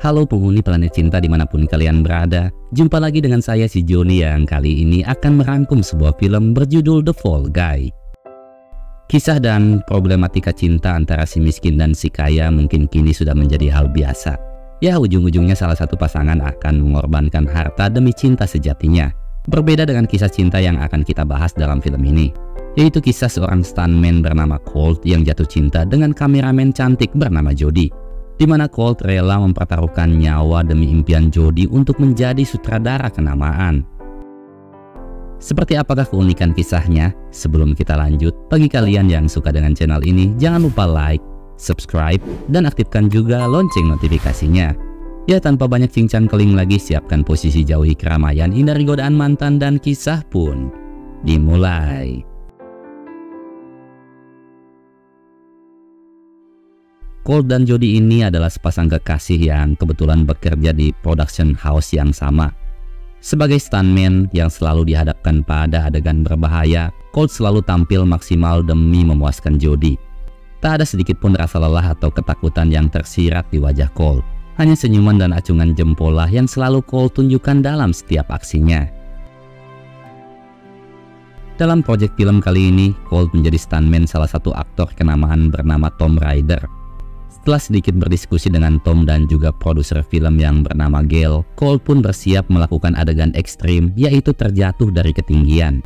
Halo penghuni planet cinta dimanapun kalian berada. Jumpa lagi dengan saya si Joni yang kali ini akan merangkum sebuah film berjudul The Fall Guy. Kisah dan problematika cinta antara si miskin dan si kaya mungkin kini sudah menjadi hal biasa. Ya, ujung-ujungnya salah satu pasangan akan mengorbankan harta demi cinta sejatinya. Berbeda dengan kisah cinta yang akan kita bahas dalam film ini, yaitu kisah seorang stuntman bernama Colt yang jatuh cinta dengan kameramen cantik bernama Jody, di mana Colt rela mempertaruhkan nyawa demi impian Jody untuk menjadi sutradara kenamaan. Seperti apakah keunikan kisahnya? Sebelum kita lanjut, bagi kalian yang suka dengan channel ini, jangan lupa like, subscribe, dan aktifkan juga lonceng notifikasinya. Ya, tanpa banyak cincang keling lagi, siapkan posisi jauhi keramaian, hindari godaan mantan, dan kisah pun dimulai. Colt dan Jody ini adalah sepasang kekasih yang kebetulan bekerja di production house yang sama. Sebagai stuntman yang selalu dihadapkan pada adegan berbahaya, Colt selalu tampil maksimal demi memuaskan Jody. Tak ada sedikit pun rasa lelah atau ketakutan yang tersirat di wajah Colt. Hanya senyuman dan acungan jempol lah yang selalu Colt tunjukkan dalam setiap aksinya. Dalam proyek film kali ini, Colt menjadi stuntman salah satu aktor kenamaan bernama Tom Ryder. Setelah sedikit berdiskusi dengan Tom dan juga produser film yang bernama Gail, Colt pun bersiap melakukan adegan ekstrim, yaitu terjatuh dari ketinggian.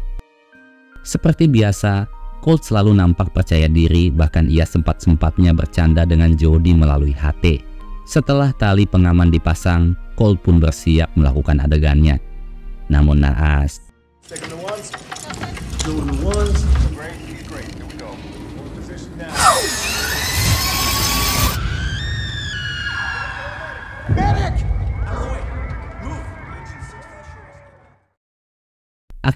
Seperti biasa, Colt selalu nampak percaya diri, bahkan ia sempat-sempatnya bercanda dengan Jody melalui HT. Setelah tali pengaman dipasang, Colt pun bersiap melakukan adegannya. Namun naas,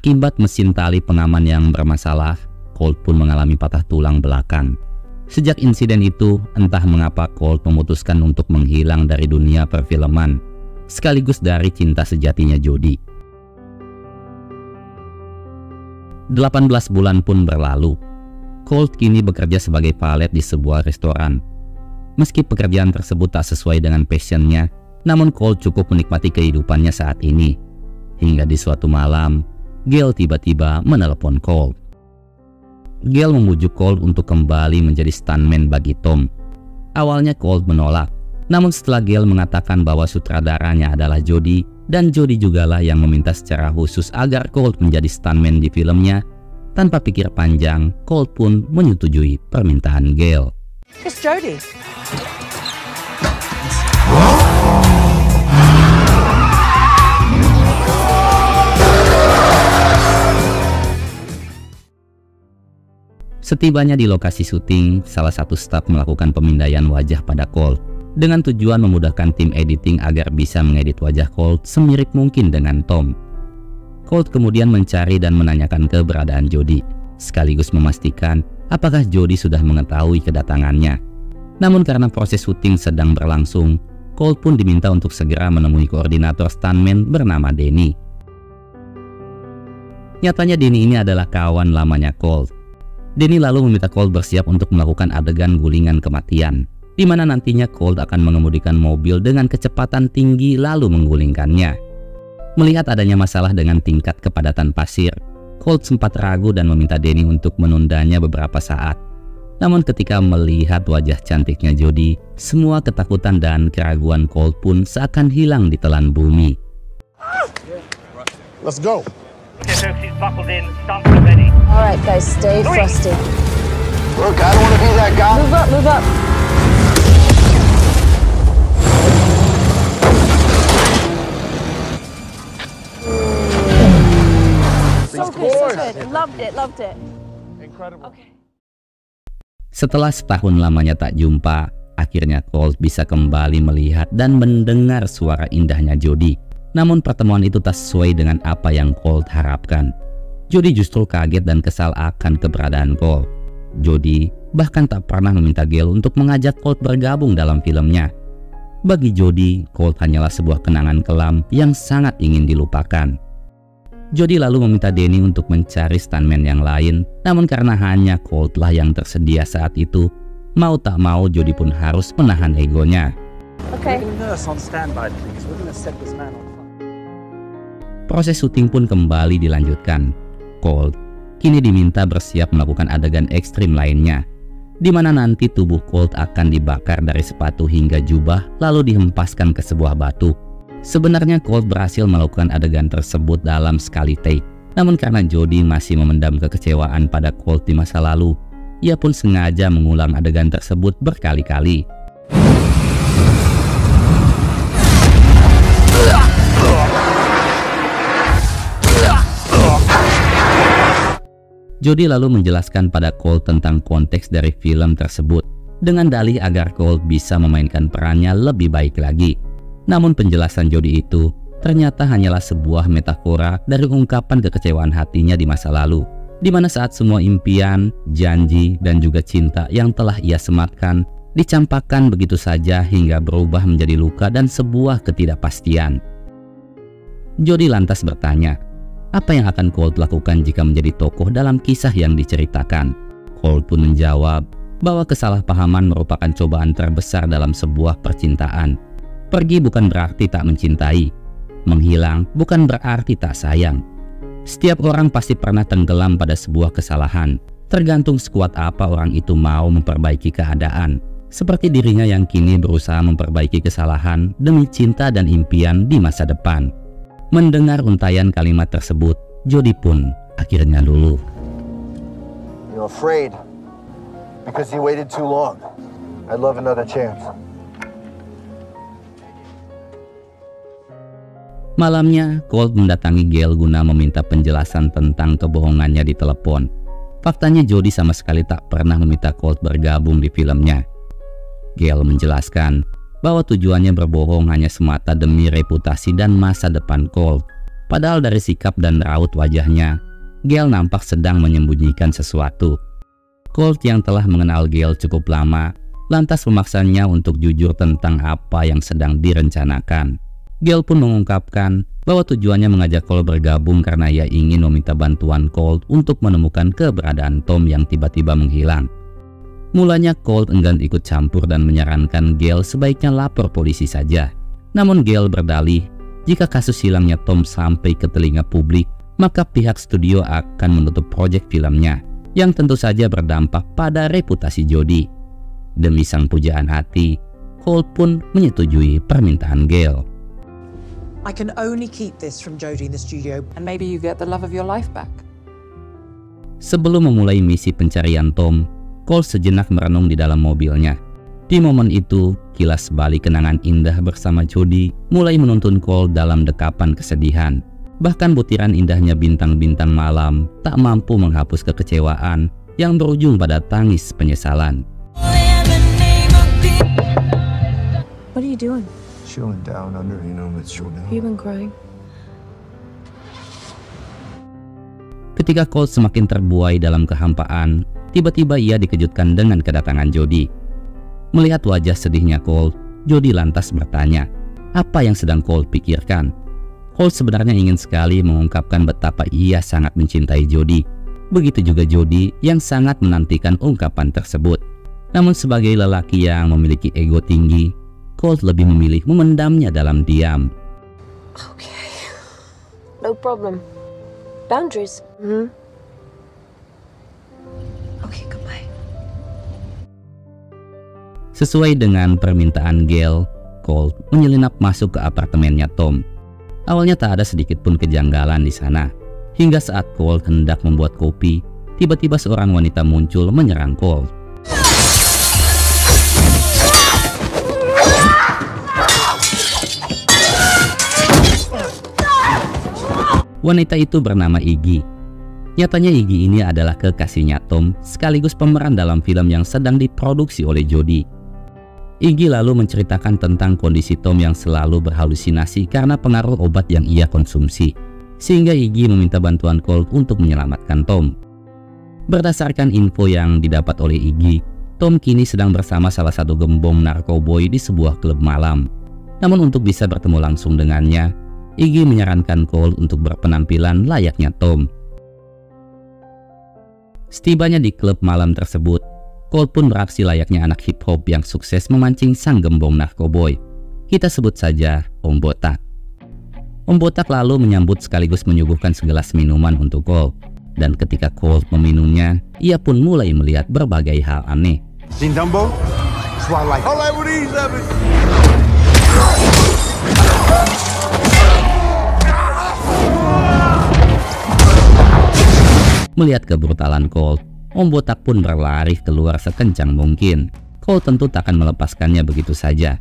akibat mesin tali pengaman yang bermasalah, Colt pun mengalami patah tulang belakang. Sejak insiden itu, entah mengapa Colt memutuskan untuk menghilang dari dunia perfilman, sekaligus dari cinta sejatinya Jody. 18 bulan pun berlalu. Colt kini bekerja sebagai valet di sebuah restoran. Meski pekerjaan tersebut tak sesuai dengan passionnya, namun Colt cukup menikmati kehidupannya saat ini. Hingga di suatu malam, Gail tiba-tiba menelepon Colt. Gail memujuk Colt untuk kembali menjadi stuntman bagi Tom. Awalnya Colt menolak, namun setelah Gail mengatakan bahwa sutradaranya adalah Jody, dan Jody jugalah yang meminta secara khusus agar Colt menjadi stuntman di filmnya, tanpa pikir panjang, Colt pun menyetujui permintaan Gail. It's Jody. Setibanya di lokasi syuting, salah satu staf melakukan pemindaian wajah pada Colt dengan tujuan memudahkan tim editing agar bisa mengedit wajah Colt semirip mungkin dengan Tom. Colt kemudian mencari dan menanyakan keberadaan Jody, sekaligus memastikan apakah Jody sudah mengetahui kedatangannya. Namun karena proses syuting sedang berlangsung, Colt pun diminta untuk segera menemui koordinator stuntman bernama Denny. Nyatanya Denny ini adalah kawan lamanya Colt. Denny lalu meminta Colt bersiap untuk melakukan adegan gulingan kematian, di mana nantinya Colt akan mengemudikan mobil dengan kecepatan tinggi lalu menggulingkannya. Melihat adanya masalah dengan tingkat kepadatan pasir, Colt sempat ragu dan meminta Denny untuk menundanya beberapa saat. Namun ketika melihat wajah cantiknya Jody, semua ketakutan dan keraguan Colt pun seakan hilang ditelan bumi. Let's go. Alright guys, stay frosty. Look, I don't want to be that guy. Move up, move up. So good, so good. Loved it, loved it. Incredible. Okay. Setelah setahun lamanya tak jumpa, akhirnya Colt bisa kembali melihat dan mendengar suara indahnya Jody. Namun pertemuan itu tak sesuai dengan apa yang Colt harapkan. Jody justru kaget dan kesal akan keberadaan Colt. Jody bahkan tak pernah meminta Gail untuk mengajak Colt bergabung dalam filmnya. Bagi Jody, Colt hanyalah sebuah kenangan kelam yang sangat ingin dilupakan. Jody lalu meminta Denny untuk mencari stuntman yang lain, namun karena hanya Colt lah yang tersedia saat itu, mau tak mau Jody pun harus menahan egonya. Okay. Nurse on standby, please. We're gonna set this man on fire. Proses syuting pun kembali dilanjutkan. Colt kini diminta bersiap melakukan adegan ekstrim lainnya, di mana nanti tubuh Colt akan dibakar dari sepatu hingga jubah lalu dihempaskan ke sebuah batu. Sebenarnya Colt berhasil melakukan adegan tersebut dalam sekali take. Namun karena Jodie masih memendam kekecewaan pada Colt di masa lalu, ia pun sengaja mengulang adegan tersebut berkali-kali. Jodie lalu menjelaskan pada Colt tentang konteks dari film tersebut dengan dalih agar Colt bisa memainkan perannya lebih baik lagi. Namun penjelasan Jodie itu ternyata hanyalah sebuah metafora dari ungkapan kekecewaan hatinya di masa lalu, di mana saat semua impian, janji, dan juga cinta yang telah ia sematkan dicampakkan begitu saja hingga berubah menjadi luka dan sebuah ketidakpastian. Jodie lantas bertanya, apa yang akan Colt lakukan jika menjadi tokoh dalam kisah yang diceritakan? Colt pun menjawab bahwa kesalahpahaman merupakan cobaan terbesar dalam sebuah percintaan. Pergi bukan berarti tak mencintai, menghilang bukan berarti tak sayang. Setiap orang pasti pernah tenggelam pada sebuah kesalahan, tergantung sekuat apa orang itu mau memperbaiki keadaan. Seperti dirinya yang kini berusaha memperbaiki kesalahan demi cinta dan impian di masa depan. Mendengar untayan kalimat tersebut, Jodie pun akhirnya luluh. You're afraid because you waited too long. I'd love another chance. Malamnya, Colt mendatangi Gail guna meminta penjelasan tentang kebohongannya di telepon. Faktanya Jodie sama sekali tak pernah meminta Colt bergabung di filmnya. Gail menjelaskan bahwa tujuannya berbohong hanya semata demi reputasi dan masa depan Colt. Padahal dari sikap dan raut wajahnya, Gail nampak sedang menyembunyikan sesuatu. Colt yang telah mengenal Gail cukup lama, lantas memaksanya untuk jujur tentang apa yang sedang direncanakan. Gail pun mengungkapkan bahwa tujuannya mengajak Colt bergabung karena ia ingin meminta bantuan Colt untuk menemukan keberadaan Tom yang tiba-tiba menghilang. Mulanya Colt enggan ikut campur dan menyarankan Gail sebaiknya lapor polisi saja. Namun Gail berdalih, jika kasus hilangnya Tom sampai ke telinga publik, maka pihak studio akan menutup proyek filmnya, yang tentu saja berdampak pada reputasi Jodie. Demi sang pujaan hati, Colt pun menyetujui permintaan Gail. I can only keep this from Jodie in the studio. And maybe you get the love of your life back. Sebelum memulai misi pencarian Tom, Colt sejenak merenung di dalam mobilnya. Di momen itu, kilas balik kenangan indah bersama Jodie mulai menuntun Colt dalam dekapan kesedihan. Bahkan butiran indahnya bintang-bintang malam tak mampu menghapus kekecewaan yang berujung pada tangis penyesalan. What are you doing? Chilling down under, you know, it's showdown. You've been crying. Ketika Colt semakin terbuai dalam kehampaan, tiba-tiba ia dikejutkan dengan kedatangan Jodie. Melihat wajah sedihnya Colt, Jodie lantas bertanya, apa yang sedang Colt pikirkan? Colt sebenarnya ingin sekali mengungkapkan betapa ia sangat mencintai Jodie. Begitu juga Jodie yang sangat menantikan ungkapan tersebut. Namun sebagai lelaki yang memiliki ego tinggi, Colt lebih memilih memendamnya dalam diam. Okay. No problem. Boundaries. Mm-hmm. Okay, goodbye. Sesuai dengan permintaan Gail, Colt menyelinap masuk ke apartemennya Tom. Awalnya tak ada sedikit pun kejanggalan di sana. Hingga saat Colt hendak membuat kopi, tiba-tiba seorang wanita muncul menyerang Colt. Wanita itu bernama Iggy. Nyatanya Iggy ini adalah kekasihnya Tom, sekaligus pemeran dalam film yang sedang diproduksi oleh Jodie. Iggy lalu menceritakan tentang kondisi Tom yang selalu berhalusinasi karena pengaruh obat yang ia konsumsi, sehingga Iggy meminta bantuan Colt untuk menyelamatkan Tom. Berdasarkan info yang didapat oleh Iggy, Tom kini sedang bersama salah satu gembong narkoboy di sebuah klub malam. Namun untuk bisa bertemu langsung dengannya, Iggy menyarankan Colt untuk berpenampilan layaknya Tom. Setibanya di klub malam tersebut, Colt pun beraksi layaknya anak hip hop yang sukses memancing sang gembong narkoboy. Kita sebut saja Om Botak. Om Botak lalu menyambut sekaligus menyuguhkan segelas minuman untuk Colt. Dan ketika Colt meminumnya, ia pun mulai melihat berbagai hal aneh. Seen Dumbo? That's what I like. I like what he's having. Melihat kebrutalan Colt, Om Botak pun berlari keluar sekencang mungkin. Colt tentu takkan melepaskannya begitu saja.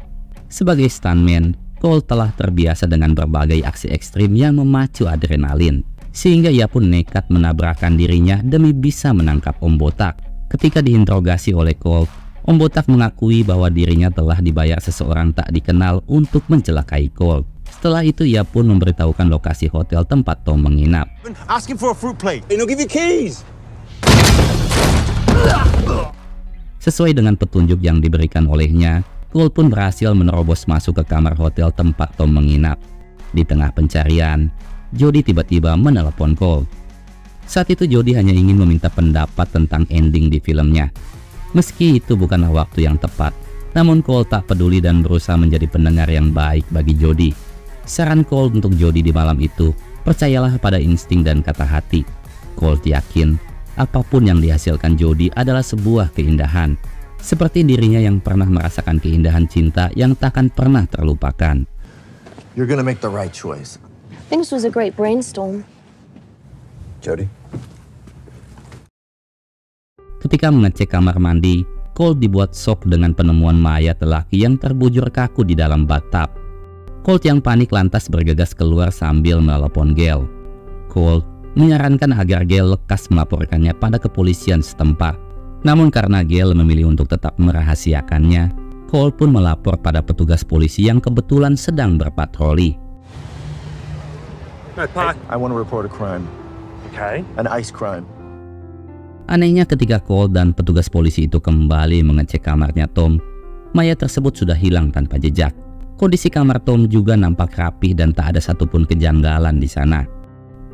Sebagai stuntman, Colt telah terbiasa dengan berbagai aksi ekstrim yang memacu adrenalin, sehingga ia pun nekat menabrakkan dirinya demi bisa menangkap Om Botak. Ketika diinterogasi oleh Colt, Om Botak mengakui bahwa dirinya telah dibayar seseorang tak dikenal untuk mencelakai Colt. Setelah itu ia pun memberitahukan lokasi hotel tempat Tom menginap. Asking for a fruit plate. They don't give you keys. Sesuai dengan petunjuk yang diberikan olehnya, Colt pun berhasil menerobos masuk ke kamar hotel tempat Tom menginap. Di tengah pencarian, Jody tiba-tiba menelepon Colt. Saat itu Jody hanya ingin meminta pendapat tentang ending di filmnya. Meski itu bukanlah waktu yang tepat, namun Colt tak peduli dan berusaha menjadi pendengar yang baik bagi Jody. Saran Colt untuk Jody di malam itu, percayalah pada insting dan kata hati. Colt yakin apapun yang dihasilkan Jody adalah sebuah keindahan, seperti dirinya yang pernah merasakan keindahan cinta yang takkan pernah terlupakan. You're gonna make the right choice. I think this was a great brainstorm. Jody? Ketika mengecek kamar mandi, Colt dibuat shock dengan penemuan mayat lelaki yang terbujur kaku di dalam bathtub. Colt yang panik lantas bergegas keluar sambil menelepon Gail. Colt menyarankan agar Gail lekas melaporkannya pada kepolisian setempat. Namun karena Gail memilih untuk tetap merahasiakannya, Colt pun melapor pada petugas polisi yang kebetulan sedang berpatroli. I want to report a crime. Okay. An ice crime. Anehnya ketika Colt dan petugas polisi itu kembali mengecek kamarnya Tom, mayat tersebut sudah hilang tanpa jejak. Kondisi kamar Tom juga nampak rapih dan tak ada satupun kejanggalan di sana.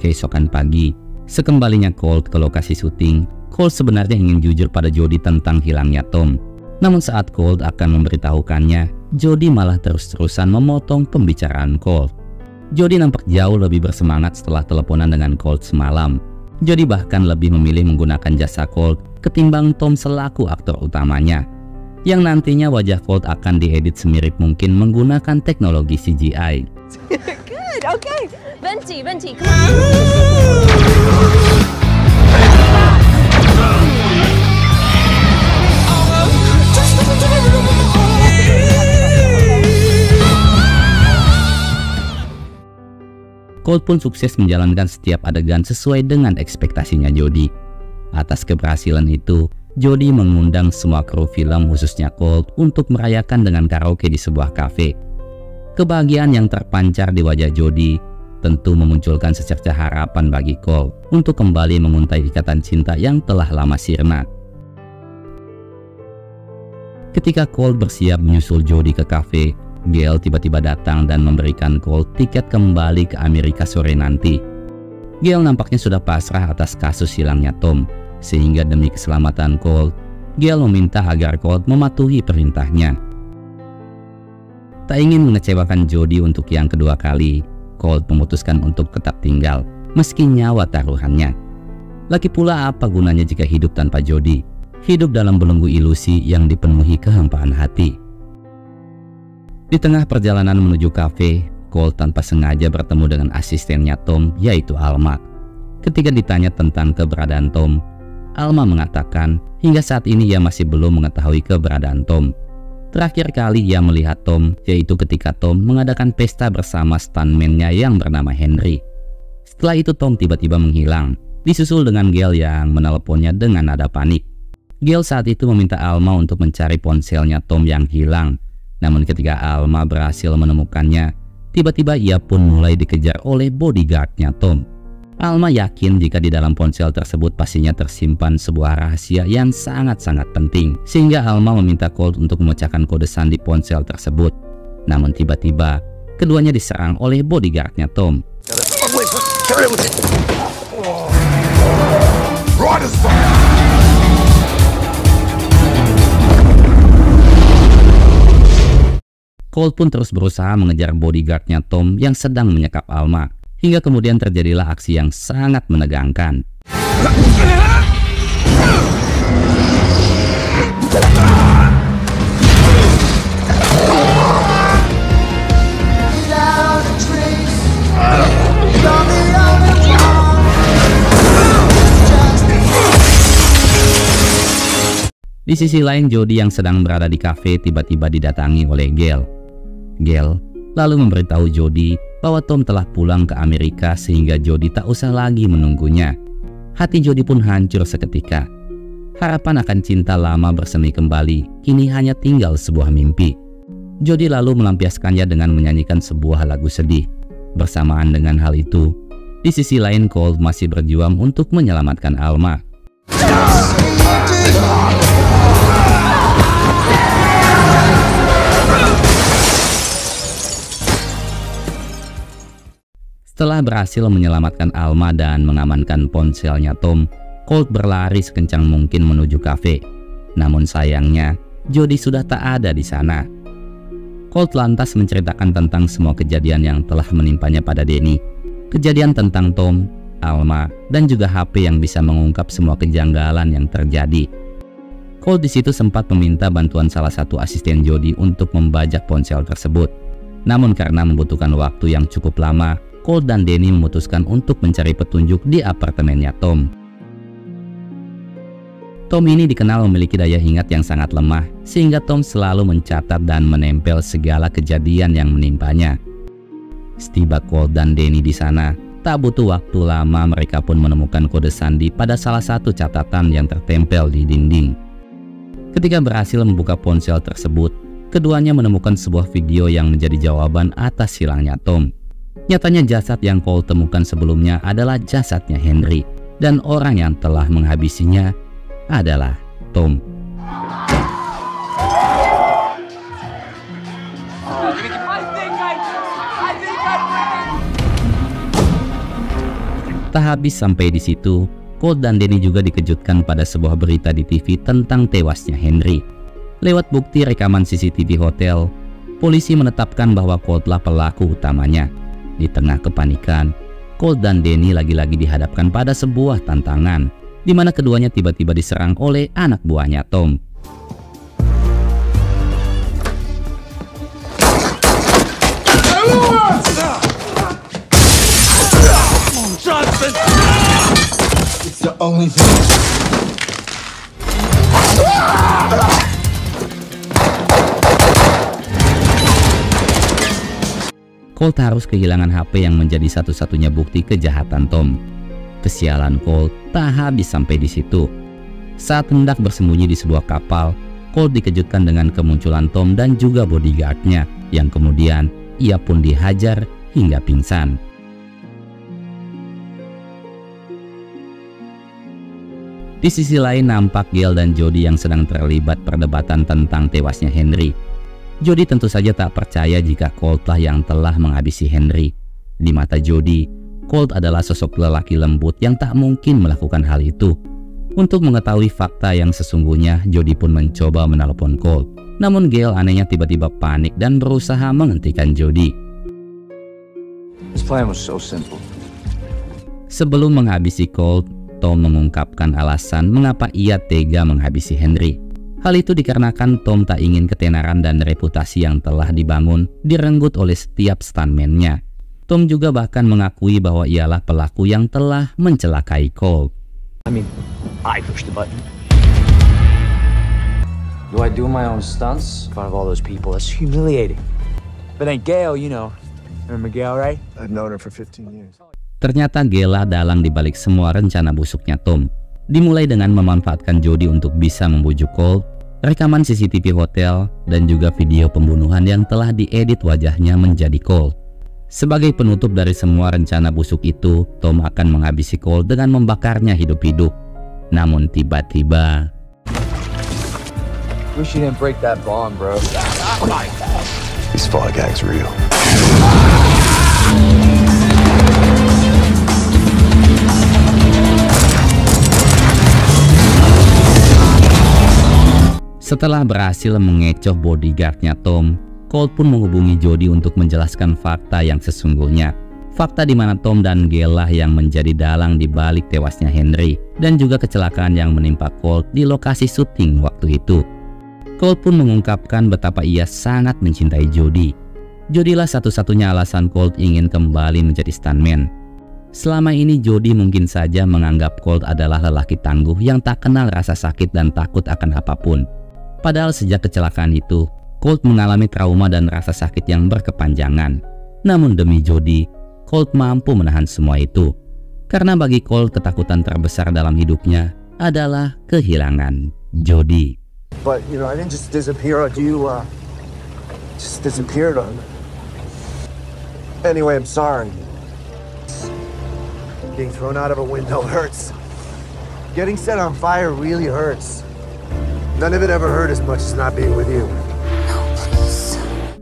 Keesokan pagi, sekembalinya Colt ke lokasi syuting, Colt sebenarnya ingin jujur pada Jody tentang hilangnya Tom. Namun saat Colt akan memberitahukannya, Jody malah terus-terusan memotong pembicaraan Colt. Jody nampak jauh lebih bersemangat setelah teleponan dengan Colt semalam. Jody bahkan lebih memilih menggunakan jasa Colt ketimbang Tom selaku aktor utamanya, yang nantinya wajah Colt akan diedit semirip mungkin menggunakan teknologi CGI. Good, okay. Venti, come on. Colt pun sukses menjalankan setiap adegan sesuai dengan ekspektasinya Jody. Atas keberhasilan itu, Jody mengundang semua kru film khususnya Colt untuk merayakan dengan karaoke di sebuah kafe. Kebahagiaan yang terpancar di wajah Jody tentu memunculkan secercah harapan bagi Colt untuk kembali menguntai ikatan cinta yang telah lama sirna. Ketika Colt bersiap menyusul Jody ke kafe, Gail tiba-tiba datang dan memberikan Colt tiket kembali ke Amerika sore nanti. Gail nampaknya sudah pasrah atas kasus hilangnya Tom, sehingga demi keselamatan Colt, Gail meminta agar Colt mematuhi perintahnya. Tak ingin mengecewakan Jody untuk yang kedua kali, Colt memutuskan untuk tetap tinggal, meski nyawa taruhannya. Lagi pula apa gunanya jika hidup tanpa Jody? Hidup dalam belenggu ilusi yang dipenuhi kehampaan hati. Di tengah perjalanan menuju kafe, Colt tanpa sengaja bertemu dengan asistennya Tom, yaitu Alma. Ketika ditanya tentang keberadaan Tom, Alma mengatakan hingga saat ini ia masih belum mengetahui keberadaan Tom. Terakhir kali ia melihat Tom yaitu ketika Tom mengadakan pesta bersama stuntman-nya yang bernama Henry. Setelah itu Tom tiba-tiba menghilang, disusul dengan Gail yang meneleponnya dengan nada panik. Gail saat itu meminta Alma untuk mencari ponselnya Tom yang hilang. Namun ketika Alma berhasil menemukannya, tiba-tiba ia pun mulai dikejar oleh bodyguardnya Tom. Alma yakin jika di dalam ponsel tersebut pastinya tersimpan sebuah rahasia yang sangat-sangat penting, sehingga Alma meminta Colt untuk memecahkan kode sandi ponsel tersebut. Namun tiba-tiba keduanya diserang oleh bodyguardnya Tom. Colt pun terus berusaha mengejar bodyguardnya Tom yang sedang menyekap Alma, hingga kemudian terjadilah aksi yang sangat menegangkan. Di sisi lain, Jody yang sedang berada di kafe tiba-tiba didatangi oleh Gail. Gail lalu memberitahu Jody bahwa Tom telah pulang ke Amerika sehingga Jody tak usah lagi menunggunya. Hati Jody pun hancur seketika. Harapan akan cinta lama bersemi kembali kini hanya tinggal sebuah mimpi. Jody lalu melampiaskannya dengan menyanyikan sebuah lagu sedih. Bersamaan dengan hal itu, di sisi lain Colt masih berjuang untuk menyelamatkan Alma. Setelah berhasil menyelamatkan Alma dan mengamankan ponselnya Tom, Colt berlari sekencang mungkin menuju kafe. Namun sayangnya, Jody sudah tak ada di sana. Colt lantas menceritakan tentang semua kejadian yang telah menimpanya pada Danny. Kejadian tentang Tom, Alma, dan juga HP yang bisa mengungkap semua kejanggalan yang terjadi. Colt di situ sempat meminta bantuan salah satu asisten Jody untuk membajak ponsel tersebut. Namun karena membutuhkan waktu yang cukup lama, Colt dan Danny memutuskan untuk mencari petunjuk di apartemennya Tom. Tom ini dikenal memiliki daya ingat yang sangat lemah, sehingga Tom selalu mencatat dan menempel segala kejadian yang menimpanya. Setiba Colt dan Danny di sana, tak butuh waktu lama mereka pun menemukan kode sandi pada salah satu catatan yang tertempel di dinding. Ketika berhasil membuka ponsel tersebut, keduanya menemukan sebuah video yang menjadi jawaban atas hilangnya Tom. Nyatanya jasad yang Colt temukan sebelumnya adalah jasadnya Henry, dan orang yang telah menghabisinya adalah Tom. Tak habis sampai di situ, Colt dan Danny juga dikejutkan pada sebuah berita di TV tentang tewasnya Henry. Lewat bukti rekaman CCTV hotel, polisi menetapkan bahwa Coltlah pelaku utamanya. Di tengah kepanikan, Colt dan Danny lagi-lagi dihadapkan pada sebuah tantangan, di mana keduanya tiba-tiba diserang oleh anak buahnya Tom. It's the only thing. Colt harus kehilangan HP yang menjadi satu-satunya bukti kejahatan Tom. Kesialan Colt tak habis sampai di situ. Saat hendak bersembunyi di sebuah kapal, Colt dikejutkan dengan kemunculan Tom dan juga bodyguardnya, yang kemudian ia pun dihajar hingga pingsan. Di sisi lain nampak Gail dan Jody yang sedang terlibat perdebatan tentang tewasnya Henry. Jody tentu saja tak percaya jika Coltlah yang telah menghabisi Henry. Di mata Jody, Colt adalah sosok lelaki lembut yang tak mungkin melakukan hal itu. Untuk mengetahui fakta yang sesungguhnya, Jody pun mencoba menelpon Colt. Namun Gail anehnya tiba-tiba panik dan berusaha menghentikan Jody. His plan was so simple. Sebelum menghabisi Colt, Tom mengungkapkan alasan mengapa ia tega menghabisi Henry. Hal itu dikarenakan Tom tak ingin ketenaran dan reputasi yang telah dibangun direnggut oleh setiap stuntman-nya. Tom juga bahkan mengakui bahwa ialah pelaku yang telah mencelakai Colt. I mean, I pushed the button. Do I do my own stunts in front of all those people? That's humiliating. But then Gail, you know, remember Gail, right? I've known her for 15 years. Ternyata Gail dalang dibalik semua rencana busuknya Tom. Dimulai dengan memanfaatkan Jody untuk bisa membujuk Colt, rekaman CCTV hotel, dan juga video pembunuhan yang telah diedit wajahnya menjadi Colt. Sebagai penutup dari semua rencana busuk itu, Tom akan menghabisi Colt dengan membakarnya hidup-hidup. Namun tiba-tiba... Wish you didn't break that bond, bro. These fall guys real. Setelah berhasil mengecoh bodyguardnya Tom, Colt pun menghubungi Jody untuk menjelaskan fakta yang sesungguhnya. Fakta di mana Tom dan Gail lah yang menjadi dalang di balik tewasnya Henry dan juga kecelakaan yang menimpa Colt di lokasi syuting waktu itu. Colt pun mengungkapkan betapa ia sangat mencintai Jody. Jody lah satu-satunya alasan Colt ingin kembali menjadi stuntman. Selama ini Jody mungkin saja menganggap Colt adalah lelaki tangguh yang tak kenal rasa sakit dan takut akan apapun. Padahal sejak kecelakaan itu, Colt mengalami trauma dan rasa sakit yang berkepanjangan. Namun demi Jody, Colt mampu menahan semua itu. Karena bagi Colt ketakutan terbesar dalam hidupnya adalah kehilangan Jody. But, you know, I didn't just disappear on you, just disappeared on me. Anyway, I'm sorry. Getting thrown out of a window hurts. Getting set on fire really hurts. None of it ever hurt as much as not being with you.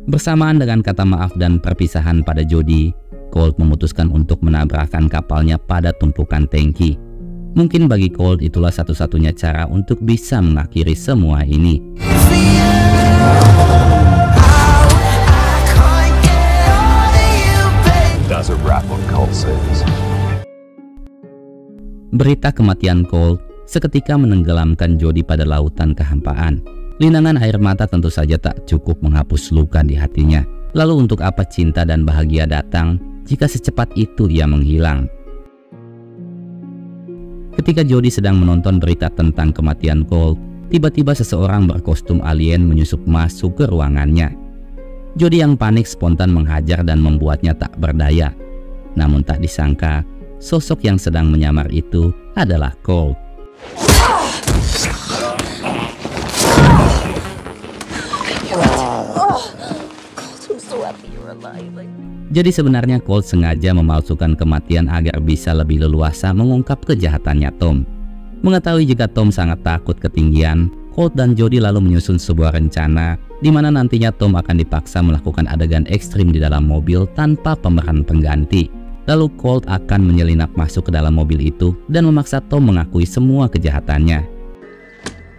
Bersamaan dengan kata maaf dan perpisahan pada Jody, Colt memutuskan untuk menabrakkan kapalnya pada tumpukan tangki. Mungkin bagi Colt itulah satu-satunya cara untuk bisa mengakhiri semua ini. Berita kematian Colt seketika menenggelamkan Jody pada lautan kehampaan. Linangan air mata tentu saja tak cukup menghapus luka di hatinya. Lalu untuk apa cinta dan bahagia datang jika secepat itu ia menghilang? Ketika Jody sedang menonton berita tentang kematian Colt, tiba-tiba seseorang berkostum alien menyusup masuk ke ruangannya. Jody yang panik spontan menghajar dan membuatnya tak berdaya. Namun tak disangka, sosok yang sedang menyamar itu adalah Colt. Jadi sebenarnya Colt sengaja memalsukan kematian agar bisa lebih leluasa mengungkap kejahatannya Tom. Mengetahui jika Tom sangat takut ketinggian, Colt dan Jody lalu menyusun sebuah rencana di mana nantinya Tom akan dipaksa melakukan adegan ekstrim di dalam mobil tanpa pemeran pengganti. Lalu Colt akan menyelinap masuk ke dalam mobil itu dan memaksa Tom mengakui semua kejahatannya.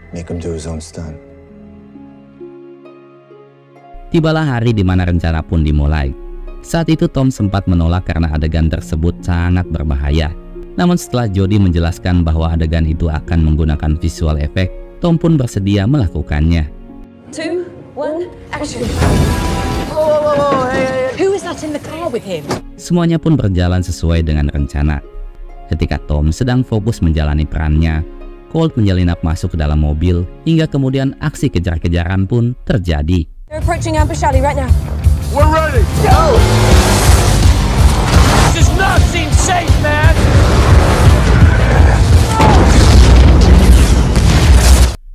Make him do his own stunt. Tibalah hari di mana rencana pun dimulai. Saat itu Tom sempat menolak karena adegan tersebut sangat berbahaya. Namun setelah Jody menjelaskan bahwa adegan itu akan menggunakan visual effect, Tom pun bersedia melakukannya. 2, 1, action. Who is that in the car with him? Semuanya pun berjalan sesuai dengan rencana. Ketika Tom sedang fokus menjalani perannya, Colt menyelinap masuk ke dalam mobil hingga kemudian aksi kejar-kejaran pun terjadi. They're approaching Ambush Alley right now. We're ready! Go! This does not seem safe, man!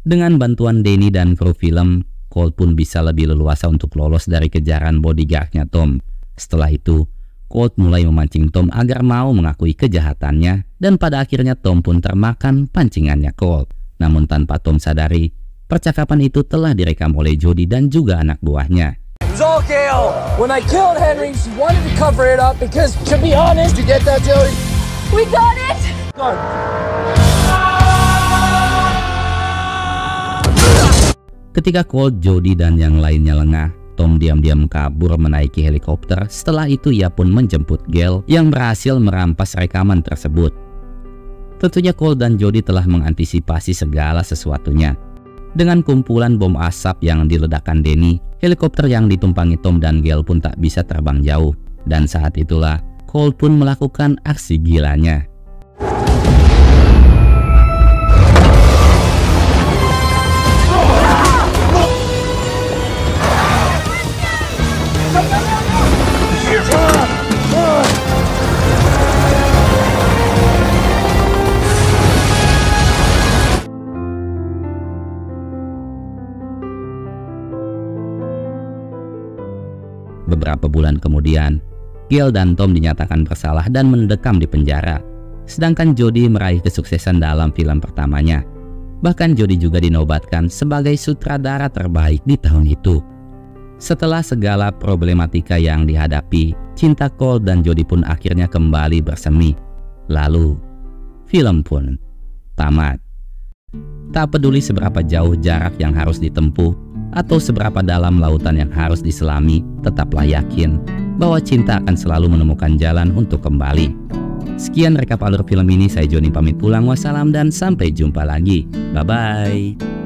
Dengan bantuan Danny dan kru film, Colt pun bisa lebih leluasa untuk lolos dari kejaran bodyguardnya Tom. Setelah itu, Colt mulai memancing Tom agar mau mengakui kejahatannya dan pada akhirnya Tom pun termakan pancingannya Colt. Namun tanpa Tom sadari, percakapan itu telah direkam oleh Jody dan juga anak buahnya. It was all Gail. When I killed Henry, she wanted to cover it up because, to be honest, Did you get that, Jody? We got it! Ketika Colt, Jody dan yang lainnya lengah, Tom diam-diam kabur menaiki helikopter. Setelah itu ia pun menjemput Gail yang berhasil merampas rekaman tersebut. Tentunya Colt dan Jody telah mengantisipasi segala sesuatunya. Dengan kumpulan bom asap yang diledakkan Danny, helikopter yang ditumpangi Tom dan Gail pun tak bisa terbang jauh. Dan saat itulah Colt pun melakukan aksi gilanya. Beberapa bulan kemudian, Gail dan Tom dinyatakan bersalah dan mendekam di penjara. Sedangkan Jody meraih kesuksesan dalam film pertamanya. Bahkan Jody juga dinobatkan sebagai sutradara terbaik di tahun itu. Setelah segala problematika yang dihadapi, cinta Colt dan Jody pun akhirnya kembali bersemi. Lalu, film pun tamat. Tak peduli seberapa jauh jarak yang harus ditempuh, atau seberapa dalam lautan yang harus diselami, tetaplah yakin bahwa cinta akan selalu menemukan jalan untuk kembali. Sekian rekap alur film ini, saya Joni pamit pulang. Wassalam dan sampai jumpa lagi. Bye-bye.